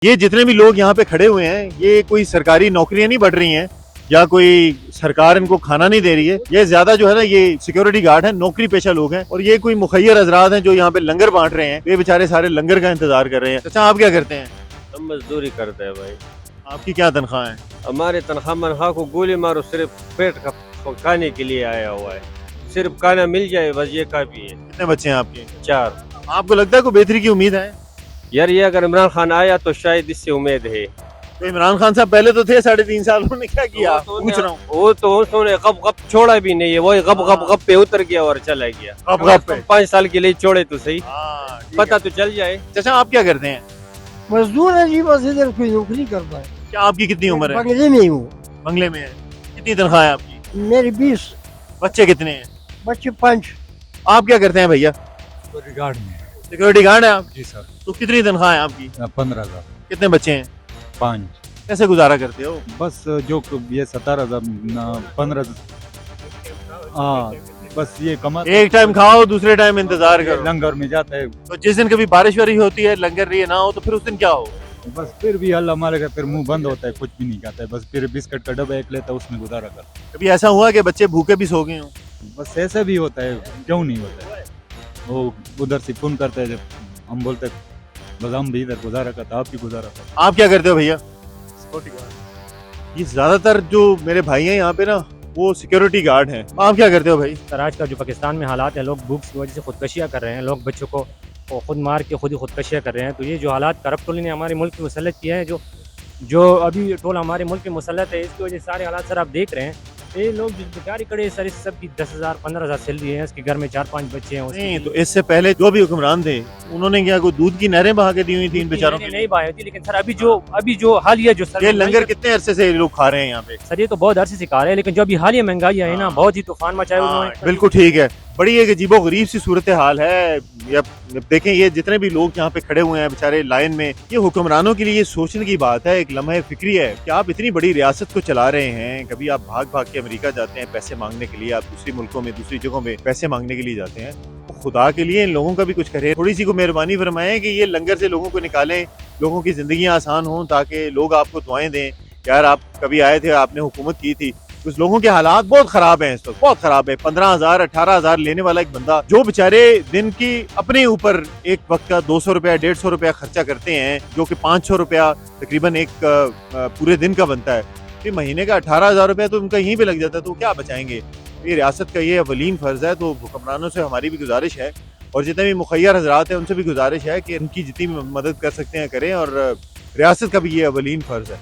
یہ جتنے بھی لوگ یہاں پہ کھڑے ہوئے ہیں یہ کوئی سرکاری نوکریاں نہیں بڑھ رہی ہیں یا کوئی سرکار ان کو کھانا نہیں دے رہی ہے. یہ زیادہ جو ہے نا یہ سیکیورٹی گارڈ ہیں, نوکری پیشہ لوگ ہیں, اور یہ کوئی مخیر حضرات ہیں جو یہاں پہ لنگر بانٹ رہے ہیں. یہ بیچارے سارے لنگر کا انتظار کر رہے ہیں. اچھا آپ کیا کرتے ہیں؟ ہم مزدوری کرتے ہیں بھائی. آپ کی کیا تنخواہ ہے؟ ہماری تنخواہ منخواہ کو گولی مارو صرف پیٹ کا کھانے کے لیے آیا ہوا ہے. صرف کھانا مل جائے بس یہ کافی ہے. کتنے بچے ہیں آپ کے؟ 4. آپ کو لگتا ہے کوئی بہتری کی امید ہے؟ یار یہ اگر عمران خان آیا تو شاید اس سے امید ہے. تو عمران خان صاحب پہلے تو تھے 3.5 سال, انہوں نے کیا کیا پوچھ رہا ہوں. وہ تو انہوں نے غب غب چھوڑا بھی نہیں ہے, وہی غب غب غب پہ اتر گیا اور چلا گیا. غب غب پہ 5 سال کے لیے چھوڑے تو صحیح, پتہ تو چل جائے. چچا آپ کیا کرتے ہیں؟ مزدور ہے جی, بس ادھر کوئی نوکری کرتا ہے. کیا آپ کی کتنی عمر ہے؟ بنگلے میں ہی ہوں. بنگلے میں ہے. کتنی تنخواہ ہے آپ کی؟ میری 20 بچے کتنے ہیں؟ بچے 5. آپ کیا کرتے ہیں بھیا؟ گارڈ میں. سیکورٹی گارڈ ہے آپ؟ جی سر. تو کتنی تنخواہ ہے آپ کی؟ 15,000. کتنے بچے ہیں؟ 5. کیسے گزارا کرتے ہو؟ بس جو یہ 17,000 15. ہاں بس یہ کما. ایک ٹائم کھاؤ دوسرے ٹائم انتظار کرو. لنگر میں جاتا ہے. تو جس دن کبھی بارش وارش ہوتی ہے لنگر رہی نہ ہو تو پھر اس دن کیا ہو؟ بس پھر بھی اللہ ہمارے کا پھر منہ بند ہوتا ہے, کچھ بھی نہیں کھاتا ہے. بس پھر بسکٹ کا ڈبہ ایک لیتا ہے, اس میں گزارا کرتا کبھی ایسا ہوا کہ بچے بھوکے بھی سو گئے ہوں؟ ہے. بس ایسا بھی ہوتا ہے, کیوں نہیں ہوتا ہے. وہ ادھر سے فون کرتا ہے جب ہم بولتے ہیں بس ہم بھی ادھر گزارا کرتا, آپ بھی گزارا کرتا. آپ کیا کرتے ہو بھیا؟ یہ زیادہ تر جو میرے بھائی ہیں یہاں پہ نا وہ سیکیورٹی گارڈ ہیں. آپ کیا کرتے ہو بھائی؟ سر آج کا جو پاکستان میں حالات ہیں, لوگ بھوک کی وجہ سے خودکشیاں کر رہے ہیں, لوگ بچوں کو خود مار کے خود ہی خودکشیاں کر رہے ہیں. تو یہ جو حالات کرپٹ ٹولی نے ہمارے ملک میں مسلط کیا ہے, جو ابھی ٹول ہمارے ملک میں مسلط ہے, اس کی وجہ سے سارے حالات سر آپ دیکھ رہے ہیں. یہ لوگ جو بیکاری کھڑے سر, اس سب کی 10,000 15,000 سیلری ہے, اس کے گھر میں 4-5 بچے ہیں. نہیں تو اس سے پہلے جو بھی حکمران تھے انہوں نے کیا کوئی دودھ کی نہریں بہا کے دی ہوئی تھیں ان بیچاروں کے؟ نہیں بھائی ہوتی, لیکن سر ابھی جو حالیہ جو سر یہ لنگر کتنے عرصے سے لوگ کھا رہے ہیں یہاں پہ؟ سر یہ تو بہت عرصے سے کھا رہے ہیں, لیکن جو ابھی حالیہ مہنگائی ہے نا, بہت ہی طوفان مچائے انہوں نے. بالکل ٹھیک ہے. بڑی ایک عجیب و غریب سی صورتحال ہے. دیکھیں یہ جتنے بھی لوگ یہاں پہ کھڑے ہوئے ہیں بیچارے لائن میں, یہ حکمرانوں کے لیے یہ سوچنے کی بات ہے, ایک لمحہ فکری ہے کہ آپ اتنی بڑی ریاست کو چلا رہے ہیں. کبھی آپ بھاگ بھاگ کے امریکہ جاتے ہیں پیسے مانگنے کے لیے, آپ دوسری ملکوں میں دوسری جگہوں میں پیسے مانگنے کے لیے جاتے ہیں. خدا کے لیے ان لوگوں کا بھی کچھ کرے, تھوڑی سی کو مہربانی فرمائیں کہ یہ لنگر سے لوگوں کو نکالیں, لوگوں کی زندگیاں آسان ہوں, تاکہ لوگ آپ کو دعائیں دیں. یار آپ کبھی آئے تھے, آپ نے حکومت کی تھی, کچھ لوگوں کے حالات بہت خراب ہیں اس وقت, بہت خراب ہے. 15,000 18,000 لینے والا ایک بندہ جو بیچارے دن کی اپنے اوپر ایک وقت کا 200 روپیہ 150 روپیہ خرچہ کرتے ہیں, جو کہ 500 روپیہ تقریباً ایک پورے دن کا بنتا ہے, پھر مہینے کا 18,000 روپیہ تو ان کا یہیں پہ لگ جاتا ہے. تو کیا بچائیں گے؟ یہ ریاست کا یہ اولین فرض ہے. تو حکمرانوں سے ہماری بھی گزارش ہے, اور جتنے بھی مخیر حضرات ہیں ان سے بھی گزارش ہے کہ ان کی جتنی مدد کر سکتے ہیں کریں, اور ریاست کا بھی یہ اولین فرض ہے.